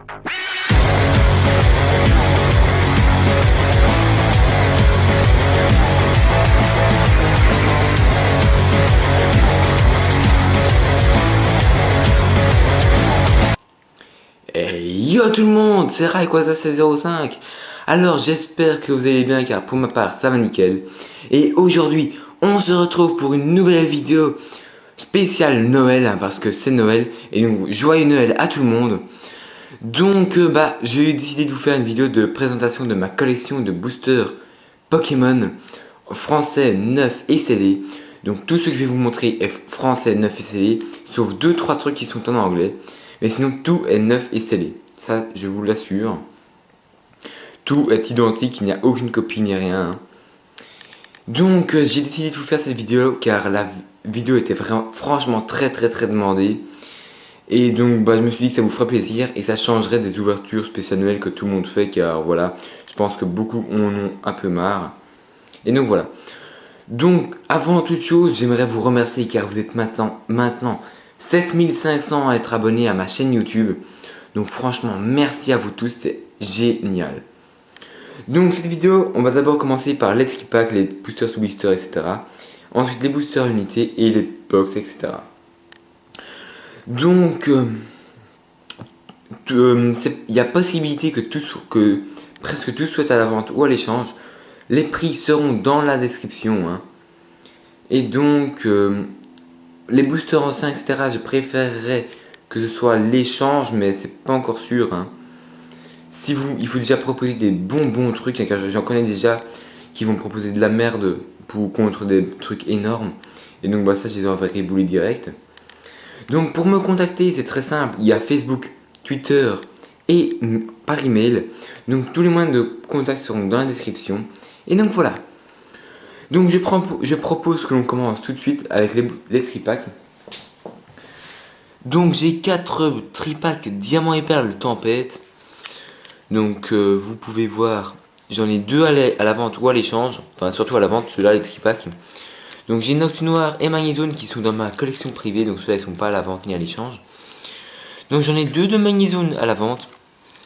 Hey yo tout le monde, c'est Rayquaza 1605. Alors j'espère que vous allez bien car pour ma part ça va nickel. Et aujourd'hui on se retrouve pour une nouvelle vidéo spéciale Noël hein, parce que c'est Noël. Et donc joyeux Noël à tout le monde. Donc j'ai décidé de vous faire une vidéo de présentation de ma collection de boosters Pokémon français neuf et scellés. Donc tout ce que je vais vous montrer est français neuf et scellé, sauf 2-3 trucs qui sont en anglais. Mais sinon tout est neuf et scellé, ça je vous l'assure. Tout est identique, il n'y a aucune copie ni rien. Donc j'ai décidé de vous faire cette vidéo car la vidéo était vraiment, franchement très demandée. Et donc je me suis dit que ça vous ferait plaisir et ça changerait des ouvertures spéciales Noël que tout le monde fait car voilà, je pense que beaucoup en ont un peu marre. Et donc voilà. Donc avant toute chose, j'aimerais vous remercier car vous êtes maintenant 7500 à être abonnés à ma chaîne YouTube. Donc franchement, merci à vous tous, c'est génial. Donc cette vidéo, on va d'abord commencer par les tripacks, les boosters sous boosters, etc. Ensuite les boosters unités et les box, etc. Donc il y a possibilité que presque tout soit à la vente ou à l'échange. Les prix seront dans la description. Hein. Et donc les boosters anciens, etc. je préférerais que ce soit l'échange, mais c'est pas encore sûr. Hein. Il faut déjà proposer des bons trucs, car j'en connais déjà qui vont proposer de la merde contre des trucs énormes. Et donc ça, je les enverrai bouler direct. Donc pour me contacter, c'est très simple. Il y a Facebook, Twitter et par email. Donc tous les moyens de contact seront dans la description. Et donc voilà. Donc je propose que l'on commence tout de suite avec les tripacks. Donc j'ai 4 tripacks diamant et perle tempête. Donc vous pouvez voir, j'en ai 2 à la vente ou à l'échange. Enfin surtout à la vente, ceux-là les tripacks. Donc j'ai Noctu Noir et Magnezone qui sont dans ma collection privée. Donc ceux-là ils sont pas à la vente ni à l'échange. Donc j'en ai 2 de Magnezone à la vente.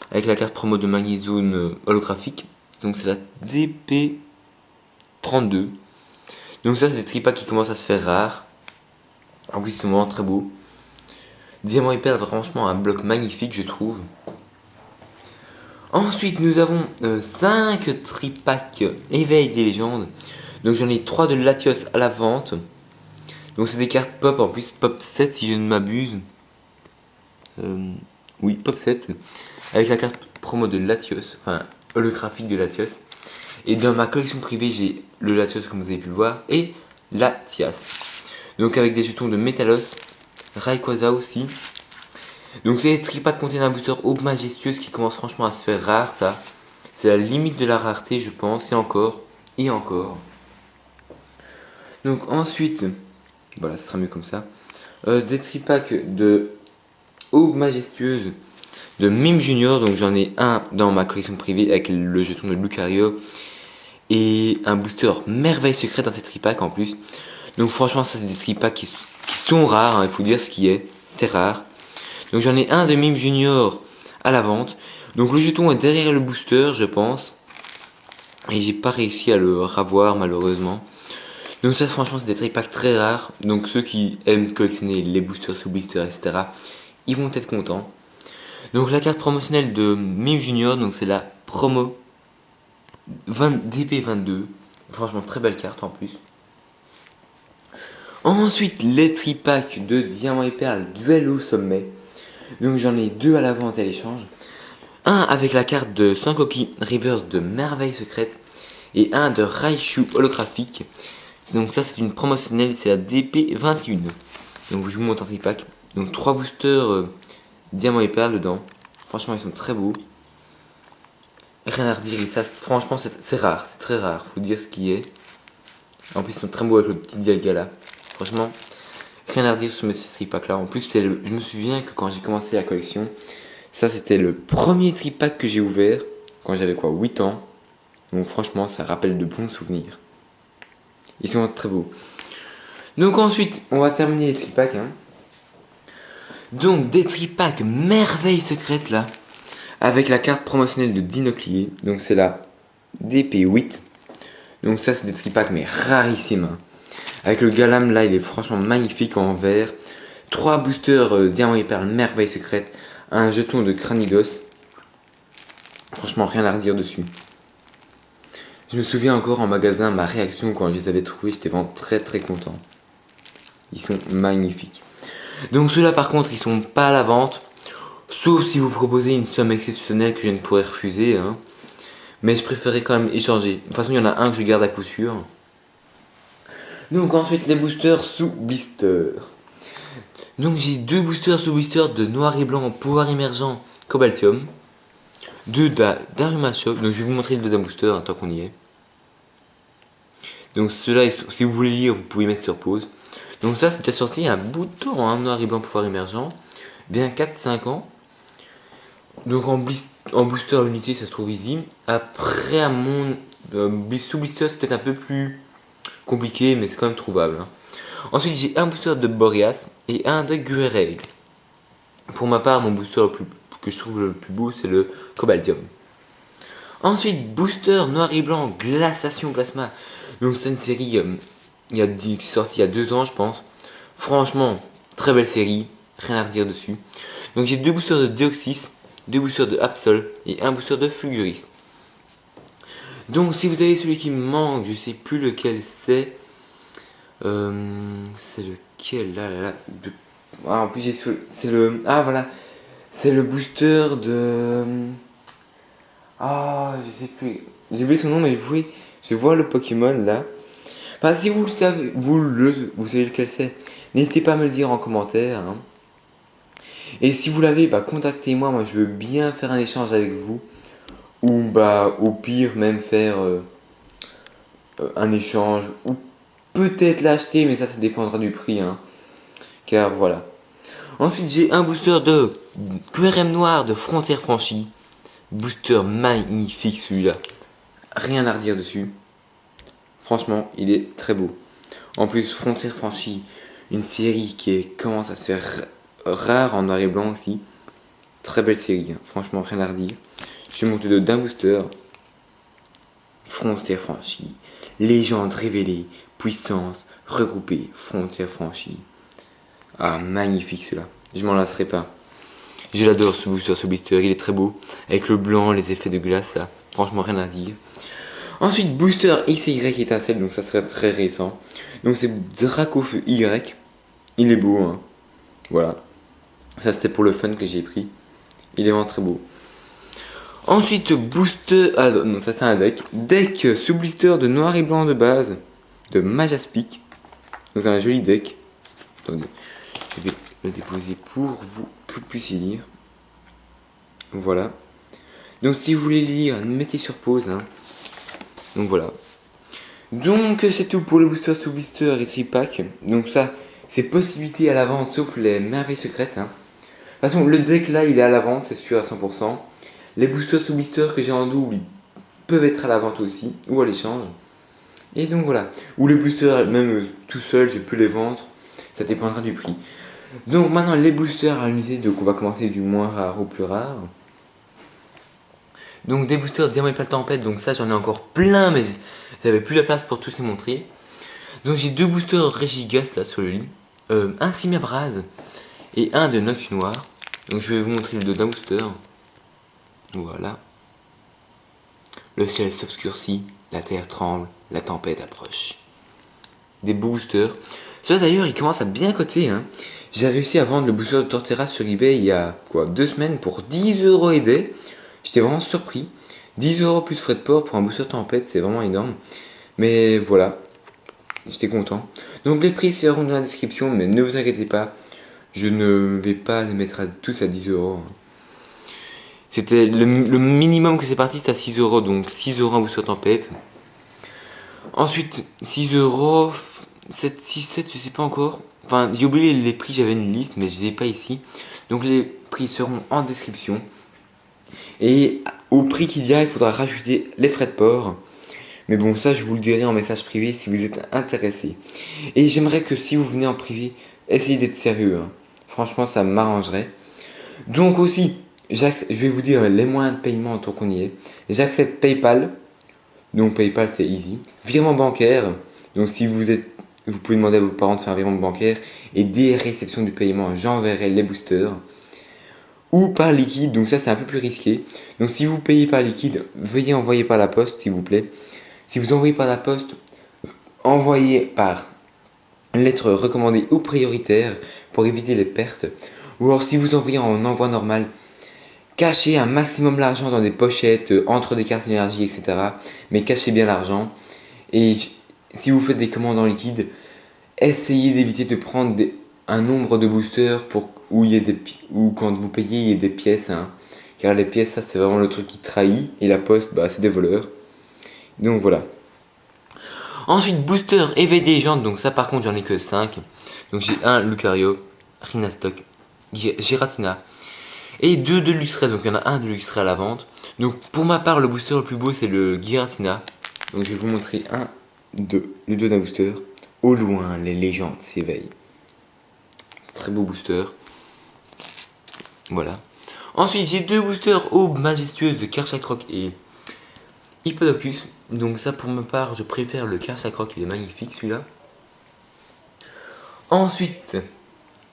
Avec la carte promo de Magnezone holographique. Donc c'est la DP32. Donc ça c'est des tripacks qui commencent à se faire rares. En plus ils sont vraiment très beaux. Diamant et perle, franchement un bloc magnifique je trouve. Ensuite nous avons 5 tripacks éveil des légendes. Donc j'en ai 3 de Latios à la vente. Donc c'est des cartes pop, en plus pop 7 si je ne m'abuse. Oui, pop 7. Avec la carte promo de Latios, enfin holographique de Latios. Et dans ma collection privée, j'ai le Latios comme vous avez pu le voir et Latias. Donc avec des jetons de Métalos, Rayquaza aussi. Donc c'est des tripacks contiennent un booster aube majestueuse qui commence franchement à se faire rare, ça. C'est la limite de la rareté, je pense, et encore. Donc ensuite, voilà, ce sera mieux comme ça. Des tripacks de aube majestueuse de Mime Junior, donc j'en ai un dans ma collection privée avec le jeton de Lucario et un booster merveille secrète dans ces tripacks en plus. Donc franchement ça c'est des tripacks qui sont rares, hein, il faut dire ce qui est, c'est rare. Donc j'en ai un de Mime Junior à la vente. Donc le jeton est derrière le booster je pense. Et j'ai pas réussi à le ravoir malheureusement. Donc ça franchement c'est des tripacks très rares. Donc ceux qui aiment collectionner les boosters sous blister etc. Ils vont être contents. Donc la carte promotionnelle de Mime Junior, donc c'est la promo DP22. Franchement très belle carte en plus. Ensuite les tripacks de Diamant et Perle Duel au sommet. Donc j'en ai 2 à la vente et à l'échange. Un avec la carte de Sankoki Reverse de Merveille Secrète. Et un de Raichu holographique. Donc ça c'est une promotionnelle, c'est la DP21. Donc je vous montre un tripack. Donc 3 boosters Diamant et Perle dedans. Franchement ils sont très beaux. Rien à redire, et ça franchement c'est rare, c'est très rare, faut dire ce qui est. En plus ils sont très beaux avec le petit Dialga là. Franchement, rien à redire sur ces tripack là. En plus je me souviens que quand j'ai commencé la collection, ça c'était le premier tripack que j'ai ouvert quand j'avais quoi, 8 ans. Donc franchement ça rappelle de bons souvenirs. Ils sont très beaux. Donc ensuite on va terminer les tripacks. Hein. Donc des tripacks merveille secrète là. avec la carte promotionnelle de Dinoclier. Donc c'est la DP8. Donc ça c'est des tripacks mais rarissimes. Hein. Avec le Galam là il est franchement magnifique en vert. 3 boosters diamant et perles merveille secrète. Un jeton de Cranidos. Franchement rien à redire dessus. Je me souviens encore en magasin ma réaction quand je les avais trouvés. J'étais vraiment très très content. Ils sont magnifiques. Donc ceux-là par contre ils sont pas à la vente. Sauf si vous proposez une somme exceptionnelle que je ne pourrais refuser. Hein. Mais je préférais quand même échanger. De toute façon il y en a un que je garde à coup sûr. Donc ensuite les boosters sous blister. Donc j'ai 2 boosters sous blister de noir et blanc pouvoir émergent Cobaltium. 2 d'Aruma Shop. Donc je vais vous montrer le deuxième booster hein, tant qu'on y est. Donc ceux-là, si vous voulez lire, vous pouvez mettre sur pause. Donc ça c'est déjà sorti il y a un bout de temps, hein, noir et blanc pouvoir émergent. Bien 4-5 ans. Donc en booster unité ça se trouve ici. Après à mon sous blister c'est peut-être un peu plus compliqué mais c'est quand même trouvable. Hein. Ensuite j'ai un booster de Boreas et un de Guerreg. Pour ma part mon booster que je trouve le plus beau c'est le Cobaltium. Ensuite booster noir et blanc glaciation plasma. Donc c'est une série qui est sortie il y a 2 ans je pense. Franchement très belle série, rien à redire dessus. Donc j'ai 2 boosters de Deoxys, 2 boosters de Absol et un booster de Fulguris. Donc si vous avez celui qui me manque, je sais plus lequel c'est. C'est lequel là. Ah, en plus j'ai c'est le. Ah voilà. C'est le booster de. Ah je sais plus. J'ai oublié son nom mais je vois le Pokémon là. Enfin si vous le savez, vous savez lequel c'est. N'hésitez pas à me le dire en commentaire. Hein. Et si vous l'avez, bah contactez-moi, moi je veux bien faire un échange avec vous. Ou bah au pire même faire un échange. Ou peut-être l'acheter, mais ça dépendra du prix. Hein. Car voilà. Ensuite j'ai un booster de QRM noir de Frontières Franchies. Booster magnifique celui-là. Rien à redire dessus. Franchement, il est très beau. En plus, Frontières Franchies, une série commence à se faire rare en noir et blanc aussi. Très belle série, hein. Franchement, rien à redire. Je suis monté d'un booster. Frontières franchies. Légende révélée. Puissance regroupée. Frontières franchies. Ah, magnifique celui-là. Je m'en lasserai pas. Je l'adore ce booster, ce blister. Il est très beau. Avec le blanc, les effets de glace là. Franchement, rien à dire. Ensuite, booster XY étincelle. Donc ça serait très récent. Donc c'est Dracofeu Y. Il est beau, hein. Voilà. Ça c'était pour le fun que j'ai pris. Il est vraiment très beau. Ensuite, booster. Ah non, ça c'est un deck. Deck sous blister de noir et blanc de base. De Majaspic. Donc un joli deck. Attendez. Je vais le déposer pour vous que vous puissiez lire. Voilà. Donc si vous voulez lire, mettez sur pause. Hein. Donc voilà. Donc c'est tout pour le booster sous blister et tripack. Donc ça, c'est possibilité à la vente sauf les merveilles secrètes. Hein. De toute façon, le deck là, il est à la vente, c'est sûr à 100%. Les boosters sous blister que j'ai en double, ils peuvent être à la vente aussi, ou à l'échange. Et donc voilà. Ou les boosters, même tout seul, je peux les vendre. Ça dépendra du prix. Donc maintenant, les boosters à l'unité, donc on va commencer du moins rare au plus rare. Donc des boosters Diamant et Perle Tempête, donc ça j'en ai encore plein, mais j'avais plus la place pour tous les montrer. Donc j'ai 2 boosters Regigas là sur le lit. Un Simabraz et un de Nox Noir. Donc je vais vous montrer le dos d'un booster. Voilà. Le ciel s'obscurcit, la terre tremble, la tempête approche. Des beaux boosters. Ça d'ailleurs, il commence à bien coter. Hein. J'ai réussi à vendre le booster de Torterra sur eBay il y a 2 semaines pour 10€ et des. J'étais vraiment surpris. 10€ plus frais de port pour un booster tempête, c'est vraiment énorme. Mais voilà, j'étais content. Donc les prix seront dans la description, mais ne vous inquiétez pas, je ne vais pas les mettre tous à 10€. C'était le minimum que c'est parti, c'était à 6€, donc 6€ un booster tempête. Ensuite, 6€, 7, 6, 7, je sais pas encore. Enfin, j'ai oublié les prix, j'avais une liste, mais je les ai pas ici. Donc les prix seront en description. Et au prix qu'il y a, il faudra rajouter les frais de port. Mais bon, ça, je vous le dirai en message privé si vous êtes intéressé. Et j'aimerais que si vous venez en privé, essayez d'être sérieux. Hein. Franchement, ça m'arrangerait. Donc aussi, je vais vous dire les moyens de paiement tant qu'on y est. J'accepte PayPal. Donc PayPal c'est easy. Virement bancaire. Donc si vous pouvez demander à vos parents de faire un virement bancaire. Et dès réception du paiement, j'enverrai les boosters. Ou par liquide, donc ça c'est un peu plus risqué. Donc si vous payez par liquide, veuillez envoyer par la poste s'il vous plaît. Si vous envoyez par la poste, envoyez par lettre recommandée ou prioritaire pour éviter les pertes. Ou alors si vous envoyez en envoi normal, cachez un maximum l'argent dans des pochettes, entre des cartes énergie, etc. Mais cachez bien l'argent. Et si vous faites des commandes en liquide, essayez d'éviter de prendre un nombre de boosters où quand vous payez, il y a des pièces. Hein. Car les pièces, ça c'est vraiment le truc qui trahit. Et la poste, bah, c'est des voleurs. Donc voilà. Ensuite, booster EVD jantes. Donc ça par contre, j'en ai que 5. Donc j'ai un Lucario, Rhinastock, Giratina. Et 2 de Lustrel, donc il y en a un de Lustrel à la vente. Donc pour ma part, le booster le plus beau c'est le Giratina. Donc je vais vous montrer le 2 d'un booster. Au loin, les légendes s'éveillent. Très beau booster. Voilà. Ensuite, j'ai 2 boosters aubes majestueuses de Kerchakroc et Hippodocus. Donc ça pour ma part, je préfère le Kerchakroc, il est magnifique celui-là. Ensuite,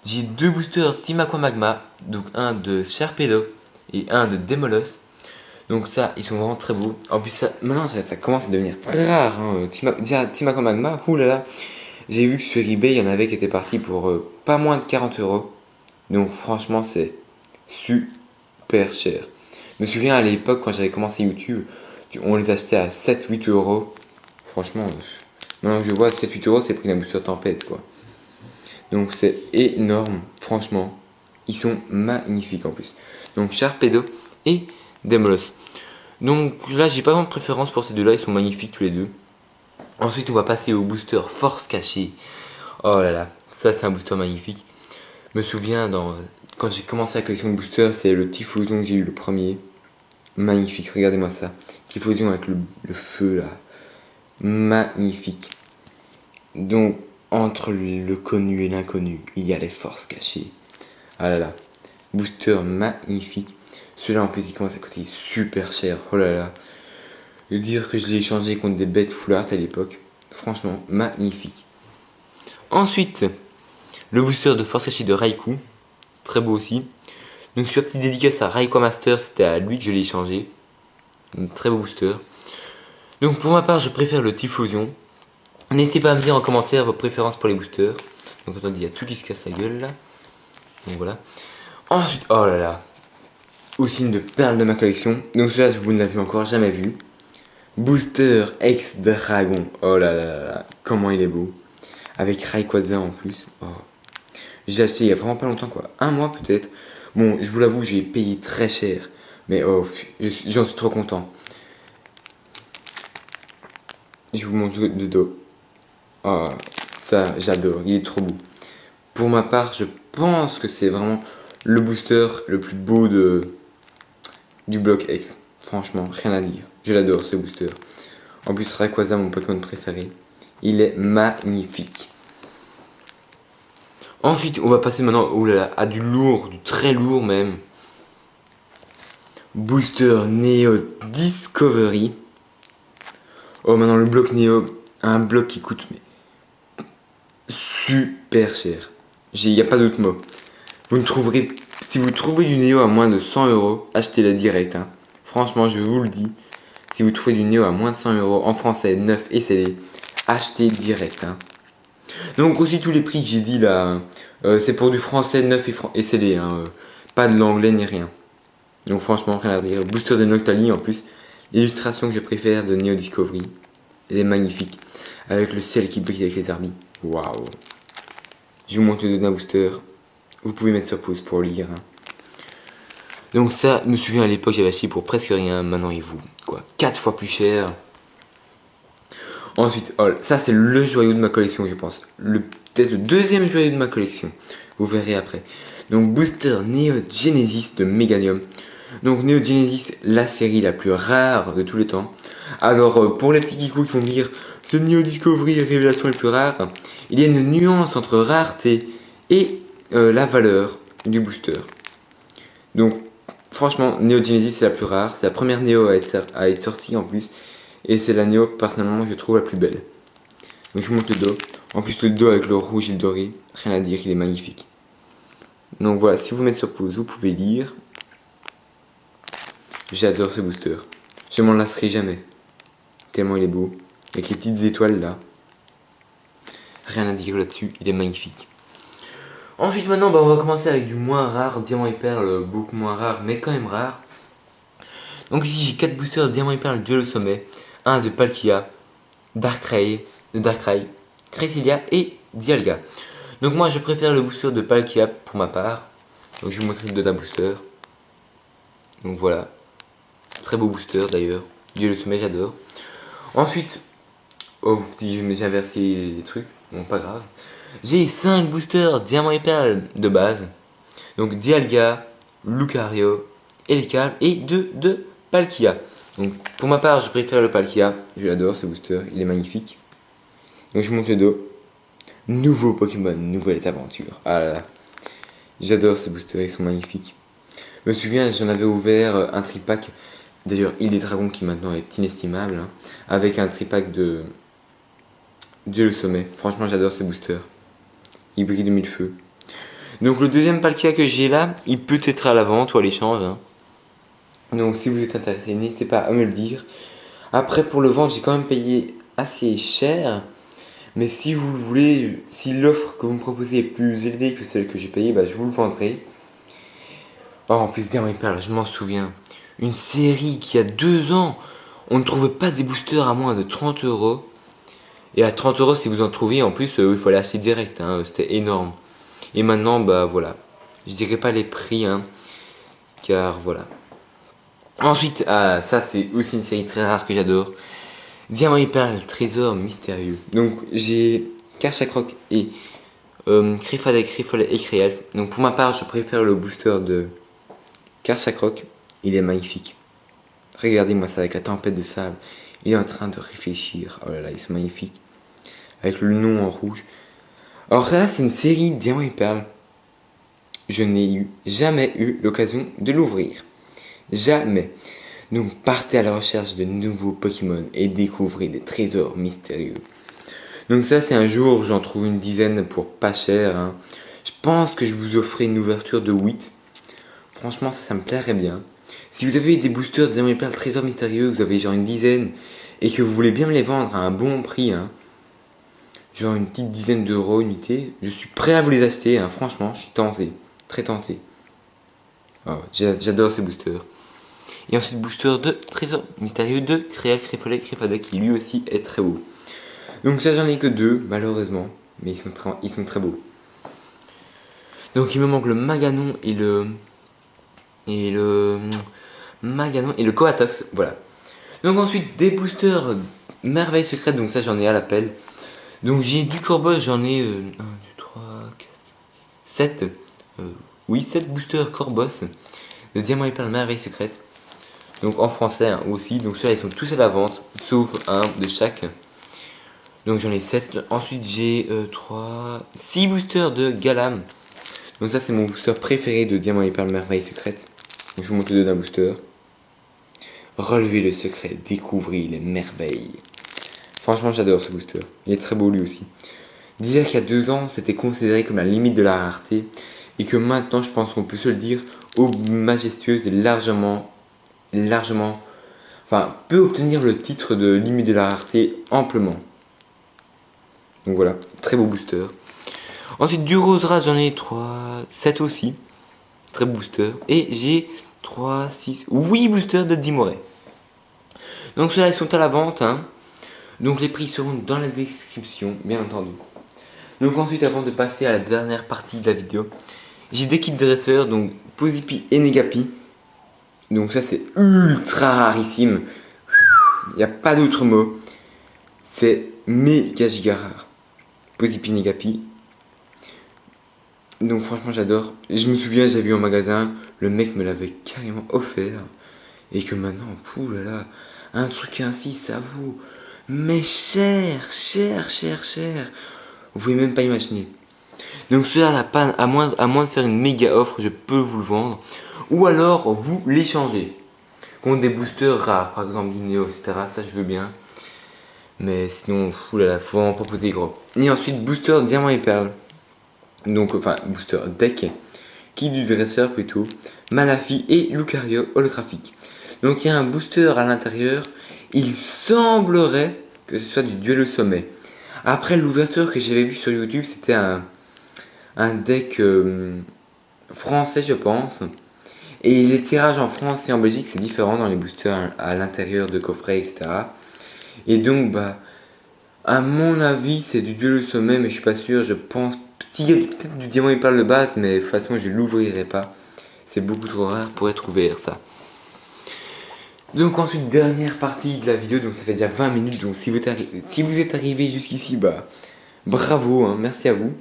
j'ai 2 boosters Team Aqua Magma, donc un de Sharpedo et un de Demolos. Donc ça, ils sont vraiment très beaux. En plus, maintenant, ça commence à devenir très rare. Hein. Team Aqua Magma, oulala. J'ai vu que sur eBay, il y en avait qui étaient partis pour pas moins de 40 euros. Donc franchement, c'est super cher. Je me souviens à l'époque, quand j'avais commencé YouTube, on les achetait à 7-8 euros. Franchement, maintenant que je vois 7-8 euros, c'est pris d'un booster tempête, quoi. Donc c'est énorme, franchement. Ils sont magnifiques en plus. Donc Sharpedo et Demolos. Donc là, j'ai pas vraiment de préférence pour ces deux-là, ils sont magnifiques tous les deux. Ensuite, on va passer au booster Force Cachée. Oh là là, ça c'est un booster magnifique. Je me souviens, quand j'ai commencé la collection de boosters, c'est le Typhlosion que j'ai eu le premier. Magnifique, regardez-moi ça. Typhlosion avec le feu là. Magnifique. Donc, entre le connu et l'inconnu, il y a les forces cachées. Ah là là. Booster magnifique. Celui-là en plus il commence à coûter super cher. Oh là là. Et dire que je l'ai échangé contre des bêtes full art à l'époque. Franchement, magnifique. Ensuite, le booster de force cachée de Raikou. Très beau aussi. Donc sur petite dédicace à Raikou Master, c'était à lui que je l'ai échangé. Un très beau booster. Donc pour ma part, je préfère le Typhlosion. N'hésitez pas à me dire en commentaire vos préférences pour les boosters. Donc attendez, il y a tout qui se casse la gueule là. Donc voilà. Ensuite, oh là là. Aussi une de perles de ma collection. Donc celui-là, vous ne l'avez encore jamais vu. Booster X Dragon. Oh là là là là. Comment il est beau. Avec Rayquaza en plus. Oh. J'ai acheté il y a vraiment pas longtemps quoi. Un mois peut-être. Bon, je vous l'avoue, j'ai payé très cher. Mais oh, j'en suis trop content. Je vous montre de dos. Oh, ça, j'adore. Il est trop beau. Pour ma part, je pense que c'est vraiment le booster le plus beau du bloc X. Franchement, rien à dire. Je l'adore ce booster. En plus, Rayquaza, mon Pokémon préféré. Il est magnifique. Ensuite, on va passer maintenant à du lourd, du très lourd même. Booster Neo Discovery. Oh, maintenant le bloc Neo, un bloc qui coûte mais, super cher. Il n'y a pas d'autre mot. Vous ne trouverez, si vous trouvez du Neo à moins de 100 euros, achetez-la direct. Hein. Franchement, je vous le dis. Si vous trouvez du Neo à moins de 100 euros en français, neuf et scellé, achetez direct. Hein. Donc aussi tous les prix que j'ai dit là, c'est pour du français neuf et scellé. Hein, pas de l'anglais ni rien. Donc franchement, rien à dire. Booster de Noctali en plus. L'illustration que je préfère de Neo Discovery. Elle est magnifique. Avec le ciel qui brille avec les arbis. Waouh. Je vous montre le dos d'un booster. Vous pouvez mettre sur pause pour lire. Hein. Donc ça, je me souviens à l'époque, j'avais acheté pour presque rien. Maintenant, il vaut quoi 4 fois plus cher. Ensuite, oh, ça c'est le joyau de ma collection, je pense. Peut-être le deuxième joyau de ma collection. Vous verrez après. Donc booster Neo Genesis de Meganium. Donc Neo Genesis, la série la plus rare de tous les temps. Alors pour les petits geekos qui vont me dire ce Neo Discovery révélation les plus rares, il y a une nuance entre rareté et la valeur du booster. Donc Franchement, Neo Genesis c'est la plus rare, c'est la première Neo à être sortie en plus. Et c'est la Neo personnellement que je trouve la plus belle. Donc je vous montre le dos. En plus le dos avec le rouge et le doré, rien à dire, il est magnifique. Donc voilà, si vous mettez sur pause, vous pouvez lire. J'adore ce booster. Je m'en lasserai jamais. Tellement il est beau. Avec les petites étoiles là. Rien à dire là-dessus, il est magnifique. Ensuite maintenant on va commencer avec du moins rare, diamant et perle, beaucoup moins rare mais quand même rare. Donc ici j'ai 4 boosters diamant et perle duel au sommet, un de Palkia, Darkrai, Cresselia et Dialga. Donc moi je préfère le booster de Palkia pour ma part. Donc je vais vous montrer le deux d'un booster. Donc voilà, très beau booster d'ailleurs, duel au sommet j'adore. Ensuite, oh j'ai inversé les trucs, bon pas grave. J'ai 5 boosters diamant et perle de base. Donc Dialga, Lucario, Elical et 2 de Palkia. Donc pour ma part je préfère le Palkia, je l'adore ce booster, il est magnifique. Donc je monte le dos. Nouveau Pokémon, nouvelle aventure. Ah là là, j'adore ces boosters, ils sont magnifiques. Je me souviens j'en avais ouvert un tripack, d'ailleurs Île des Dragons qui maintenant est inestimable, hein, avec un tripack de Dieu le sommet. Franchement j'adore ces boosters. Il brille de mille feux. Donc le deuxième Palkia que j'ai là, il peut être à la vente ou à l'échange. Hein. Donc si vous êtes intéressé, n'hésitez pas à me le dire. Après pour le vendre, j'ai quand même payé assez cher. Mais si vous voulez, si l'offre que vous me proposez est plus élevée que celle que j'ai payée, bah, je vous le vendrai. Oh, en plus Diamant et Perle, je m'en souviens. Une série qui a 2 ans, on ne trouvait pas des boosters à moins de 30 euros. Et à 30 euros si vous en trouviez, en plus il fallait acheter direct, hein, c'était énorme. Et maintenant, bah voilà. Je dirais pas les prix, hein. Car voilà. Ensuite, ah, ça c'est aussi une série très rare que j'adore. Diamant et Perle, trésor mystérieux. Donc j'ai Karchakroc et Crifadec, Crifolet et Créalf. Donc pour ma part, je préfère le booster de Karchakroc. Il est magnifique. Regardez-moi ça avec la tempête de sable. Il est en train de réfléchir. Oh là là, ils sont magnifiques. Avec le nom en rouge. Alors là, c'est une série Diamant et Perle. Je n'ai jamais eu l'occasion de l'ouvrir. Jamais. Donc partez à la recherche de nouveaux Pokémon et découvrez des trésors mystérieux. Donc ça c'est un jour, j'en trouve une dizaine pour pas cher. Hein. Je pense que je vous offrirai une ouverture de 8. Franchement ça me plairait bien. Si vous avez des boosters de Diamant et Perle trésors mystérieux, vous avez genre une dizaine, et que vous voulez bien me les vendre à un bon prix, hein, genre une petite dizaine d'euros unité, je suis prêt à vous les acheter, hein, franchement, je suis tenté, très tenté. Oh, j'adore ces boosters. Et ensuite booster de trésor mystérieux de Créal, Crifolet, Crifada qui lui aussi est très beau. Donc ça j'en ai que 2 malheureusement, mais ils sont très beaux. Donc il me manque le Maganon et le Maganon et le Coatox, voilà. Donc ensuite des boosters merveille secrète, donc ça j'en ai à l'appel. Donc j'ai du Corboss, j'en ai 1, 2, 3, 4, 7. Oui, 7 boosters Corboss de Diamant et Perle merveille secrète. Donc en français hein, aussi, donc ceux-là ils sont tous à la vente, sauf un de chaque. Donc j'en ai 7. Ensuite j'ai 6 boosters de Galam. Donc ça c'est mon booster préféré de Diamant et Perle merveille secrète. Donc je vous montre le deux d'un booster. Relevez le secret, découvrez les merveilles. Franchement j'adore ce booster, il est très beau lui aussi. Dire qu'il y a 2 ans c'était considéré comme la limite de la rareté. Et que maintenant je pense qu'on peut se le dire, Aube majestueuse est largement, enfin peut obtenir le titre de limite de la rareté amplement. Donc voilà, très beau booster. Ensuite du Rosera j'en ai 7 aussi. Très beau booster. Et j'ai 8 boosters de Dimoré. Donc ceux-là ils sont à la vente. Hein. Donc les prix seront dans la description, bien entendu. Donc ensuite avant de passer à la dernière partie de la vidéo, j'ai des kits dresseurs, donc Posipi et Negapi. Donc ça c'est ultra rarissime. Il n'y a pas d'autre mot. C'est méga giga rare. Posipi Negapi. Donc franchement j'adore. Je me souviens j'avais vu en magasin, le mec me l'avait carrément offert. Et que maintenant, poulala, un truc ainsi ça vaut. Mais cher. Vous pouvez même pas imaginer. Donc cela n'a pas, à moins de faire une méga offre, je peux vous le vendre. Ou alors vous l'échangez contre des boosters rares, par exemple du Néo, etc. Ça je veux bien. Mais sinon, oulala, faut vraiment pas poser gros. Et ensuite, booster diamant et perle. Donc, enfin, booster deck. Qui du dresseur plutôt. Malafi et Lucario holographique. Donc, il y a un booster à l'intérieur. Il semblerait que ce soit du duel au sommet. Après l'ouverture que j'avais vue sur YouTube, c'était un deck français, je pense. Et les tirages en France et en Belgique, c'est différent dans les boosters à l'intérieur de coffrets, etc. Et donc, bah, à mon avis, c'est du duel au sommet, mais je suis pas sûr. Je pense. S'il y a peut-être du diamant et perle de base, mais de toute façon, je l'ouvrirai pas. C'est beaucoup trop rare pour être ouvert, ça. Donc, ensuite, dernière partie de la vidéo. Donc, ça fait déjà 20 minutes. Donc, si vous êtes arrivé jusqu'ici, bah, bravo, hein, merci à vous.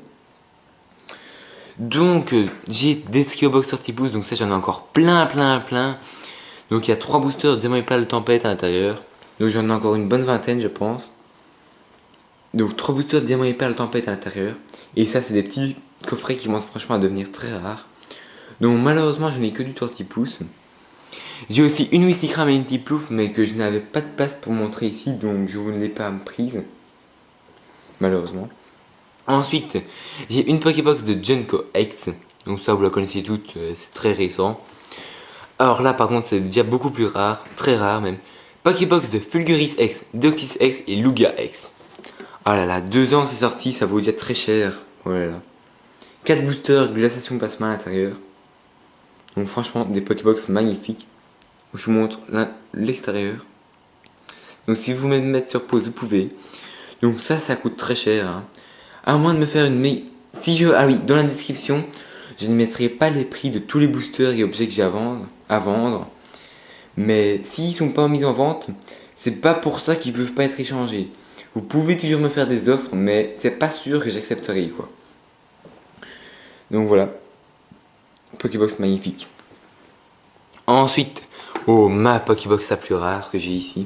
Donc, j'ai des Trio Box 30 pouces. Donc, ça, j'en ai encore plein. Donc, il y a 3 boosters diamant et perle tempête à l'intérieur. Donc, j'en ai encore une bonne vingtaine, je pense. Donc 3 boosters de diamant et perle tempête à l'intérieur. Et ça c'est des petits coffrets qui vont franchement à devenir très rares. Donc malheureusement je n'ai que du tortipousse. J'ai aussi une Wistikram et une Tiplouf mais que je n'avais pas de place pour montrer ici. Donc je ne l'ai pas prise. Malheureusement. Ensuite j'ai une Pokébox de Junko X. Donc ça vous la connaissez toutes, c'est très récent. Alors là par contre c'est déjà beaucoup plus rare, très rare même. Pokébox de Fulguris X, Deoxys X et Lugia X. Oh là là, 2 ans que c'est sorti, ça vaut déjà très cher. Oh là là. 4 boosters, glaciation plasma à l'intérieur. Donc franchement, des Pokébox magnifiques. Je vous montre l'extérieur. Donc si vous voulez me mettre sur pause, vous pouvez. Donc ça coûte très cher. Hein. À moins de me faire une... Ah oui, dans la description, je ne mettrai pas les prix de tous les boosters et objets que j'ai à vendre. Mais s'ils sont pas mis en vente, c'est pas pour ça qu'ils peuvent pas être échangés. Vous pouvez toujours me faire des offres, mais c'est pas sûr que j'accepterai quoi. Donc voilà. Pokébox magnifique. Ensuite, oh ma Pokébox la plus rare que j'ai ici.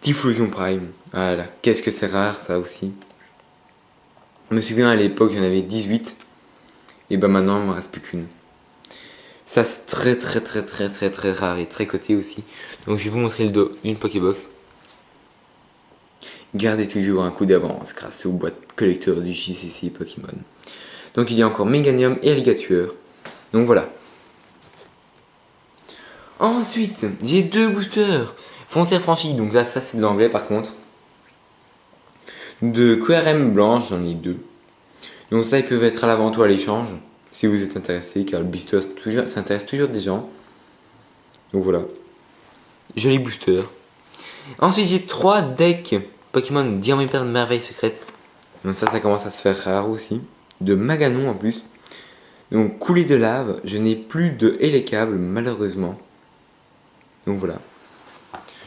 Diffusion Prime. Voilà. Qu'est-ce que c'est rare ça aussi. Je me souviens à l'époque j'en avais 18. Et ben maintenant il me reste plus qu'une. Ça c'est très rare et très coté aussi. Donc je vais vous montrer le dos d'une Pokébox. Gardez toujours un coup d'avance grâce aux boîtes collecteurs du JCC Pokémon. Donc il y a encore Meganium et Alligatueur. Donc voilà. Ensuite, j'ai 2 boosters. Frontière franchie, donc là ça c'est de l'anglais par contre. De QRM blanche, j'en ai 2. Donc ça ils peuvent être à la vente ou à l'échange. Si vous êtes intéressé, car le booster s'intéresse toujours des gens. Donc voilà. Joli booster. Ensuite j'ai 3 decks Pokémon Diamant et Perle Merveille Secrète. Donc ça commence à se faire rare aussi. De Maganon en plus. Donc coulée de lave, je n'ai plus de Hélicable malheureusement. Donc voilà.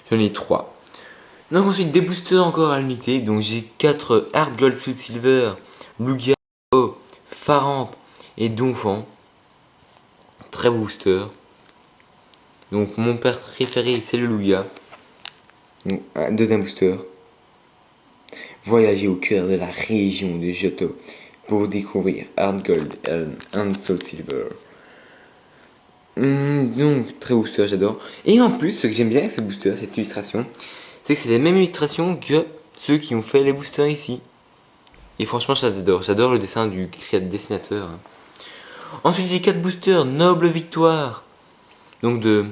J'en ai 3. Donc ensuite des boosters encore à l'unité. Donc j'ai 4 Hard Gold Soul Silver, Lugia, Faramp et Donphan. Très beau booster. Donc mon père préféré c'est le Lugia. Donc deuxième booster. Voyagez au cœur de la région de Johto pour découvrir Hard Gold and Soul Silver. Donc très booster, j'adore. Et en plus, ce que j'aime bien avec ce booster, cette illustration, c'est que c'est les mêmes illustrations que ceux qui ont fait les boosters ici. Et franchement, j'adore. J'adore le dessin du dessinateur. Ensuite, j'ai 4 boosters Noble Victoire. Donc de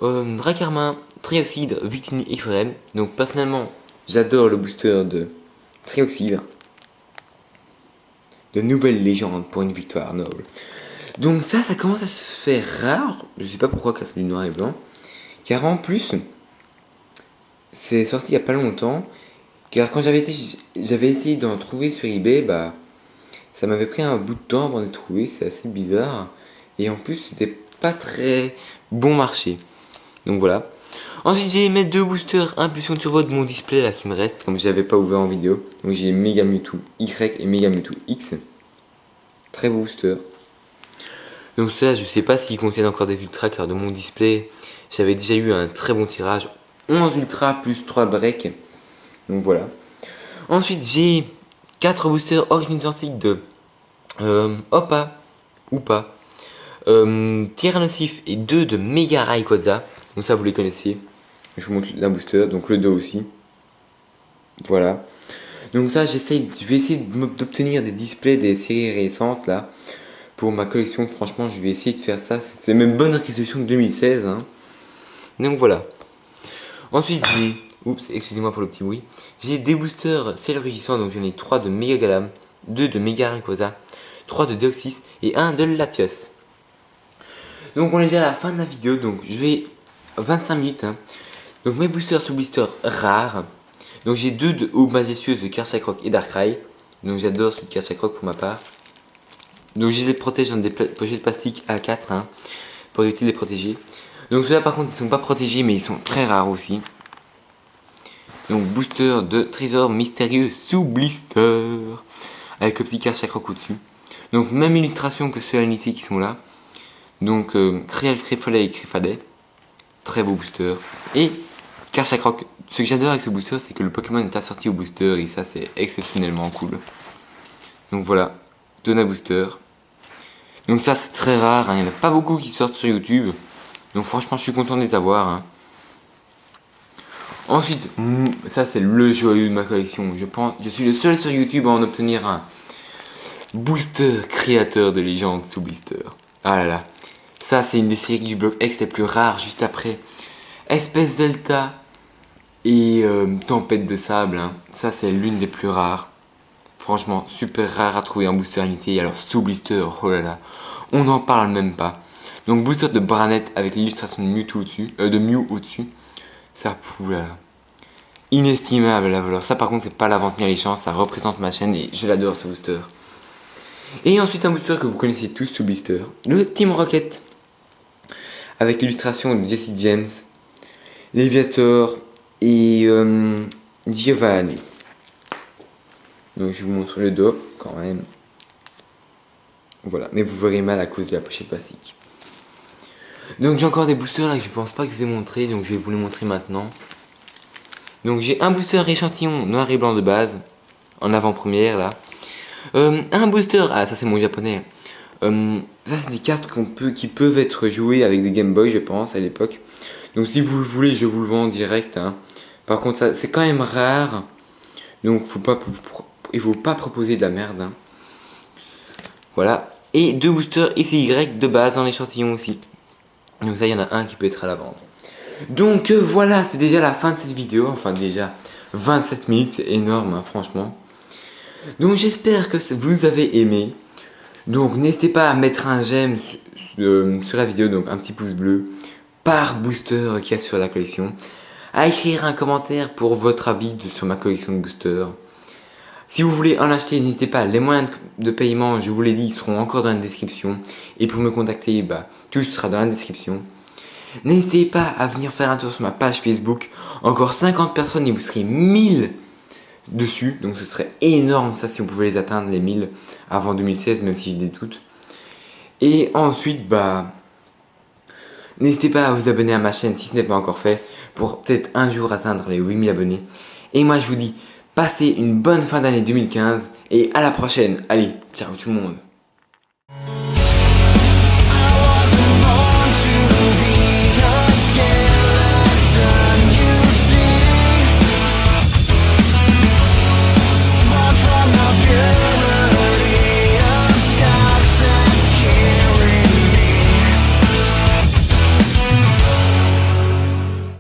Dracarmin, Trioxide, Victini et Frem. Donc personnellement, j'adore le booster de Trioxide. De nouvelles légendes pour une victoire noble. Donc ça commence à se faire rare. Je sais pas pourquoi car c'est du noir et blanc. Car en plus, c'est sorti il y a pas longtemps. Car quand j'avais essayé d'en trouver sur eBay, bah ça m'avait pris un bout de temps avant de les trouver. C'est assez bizarre. Et en plus, c'était pas très bon marché. Donc voilà. Ensuite, j'ai mis 2 boosters Impulsion Turbo de mon display là qui me reste, comme j'avais pas ouvert en vidéo. Donc j'ai Mega Mewtwo Y et Mega Mewtwo X. Très beau booster. Donc ça, je sais pas s'ils contiennent encore des ultras car de mon display, j'avais déjà eu un très bon tirage. 11 ultras plus 3 breaks. Donc voilà. Ensuite, j'ai 4 boosters Origin Antique de Hoppa, ou pas. Tyrannosif et 2 de Mega Rayquaza. Donc ça vous les connaissiez. Je vous montre un booster, donc le 2 aussi. Voilà. Donc ça je vais essayer d'obtenir des displays des séries récentes là. Pour ma collection, franchement je vais essayer de faire ça. C'est même bonne résolution que 2016. Hein. Donc voilà. Ensuite j'ai... Oups, excusez-moi pour le petit bruit. J'ai des boosters ciel rugissant, donc j'en ai 3 de Mega Galam, 2 de Mega Rayquaza, 3 de Deoxys et 1 de Latios. Donc on est déjà à la fin de la vidéo, donc je vais 25 minutes. Hein. Donc mes boosters sous blister rares. Donc j'ai 2 de Aube Majestueuse de Karchakroc et Darkrai. Donc j'adore celui de Karchakroc pour ma part. Donc je les protège dans des pochettes de plastique A4 hein, pour éviter de les protéger. Donc ceux-là par contre ils sont pas protégés mais ils sont très rares aussi. Donc booster de trésor mystérieux sous blister avec le petit Karchakroc au-dessus. Donc même illustration que ceux à unité qui sont là. Donc Créal, Créfolet et Créfadet. Très beau booster. Et Karchakroc. Ce que j'adore avec ce booster c'est que le Pokémon est assorti au booster et ça c'est exceptionnellement cool. Donc voilà, Donna Booster. Donc ça c'est très rare, hein. Il n'y en a pas beaucoup qui sortent sur YouTube. Donc franchement je suis content de les avoir. Hein. Ensuite, ça c'est le joyau de ma collection. Je suis le seul sur YouTube à en obtenir un booster créateur de légende sous blister. Ah là là. Ça c'est une des séries du bloc X les plus rares juste après Espèce Delta et Tempête de Sable. Hein. Ça c'est l'une des plus rares. Franchement, super rare à trouver un booster unité. Alors sous blister, oh là là, on n'en parle même pas. Donc booster de Branette avec l'illustration de Mewtwo au-dessus, Mew au-dessus. Ça là. Inestimable la valeur. Ça par contre c'est pas la vente ni à l'échange, ça représente ma chaîne et je l'adore ce booster. Et ensuite un booster que vous connaissez tous sous blister, le Team Rocket. Avec l'illustration de Jesse James, Léviator et Giovanni. Donc je vous montre le dos quand même. Voilà, mais vous verrez mal à cause de la pochette plastique. Donc j'ai encore des boosters là que je pense pas que je vous ai montré, donc je vais vous les montrer maintenant. Donc j'ai un booster échantillon noir et blanc de base, en avant-première là. Un booster, ah ça c'est mon japonais. Ça c'est des cartes qui peuvent être jouées avec des Game Boy je pense à l'époque. Donc si vous le voulez je vous le vends en direct. Hein. Par contre ça c'est quand même rare. Donc il faut pas proposer de la merde. Hein. Voilà. Et 2 boosters ICY de base en échantillon aussi. Donc ça il y en a un qui peut être à la vente. Donc voilà, c'est déjà la fin de cette vidéo. Enfin déjà 27 minutes, c'est énorme hein, franchement. Donc j'espère que vous avez aimé. Donc n'hésitez pas à mettre un j'aime sur la vidéo, donc un petit pouce bleu par booster qu'il y a sur la collection. À écrire un commentaire pour votre avis sur ma collection de boosters. Si vous voulez en acheter, n'hésitez pas, les moyens de paiement, je vous l'ai dit, seront encore dans la description. Et pour me contacter, tout sera dans la description. N'hésitez pas à venir faire un tour sur ma page Facebook. Encore 50 personnes et vous serez 1000 dessus. Donc ce serait énorme ça si on pouvait les atteindre, les 1000 avant 2016, même si j'ai des doutes. Et ensuite, n'hésitez pas à vous abonner à ma chaîne si ce n'est pas encore fait. Pour peut-être un jour atteindre les 8000 abonnés. Et moi je vous dis, passez une bonne fin d'année 2015 et à la prochaine. Allez, ciao tout le monde.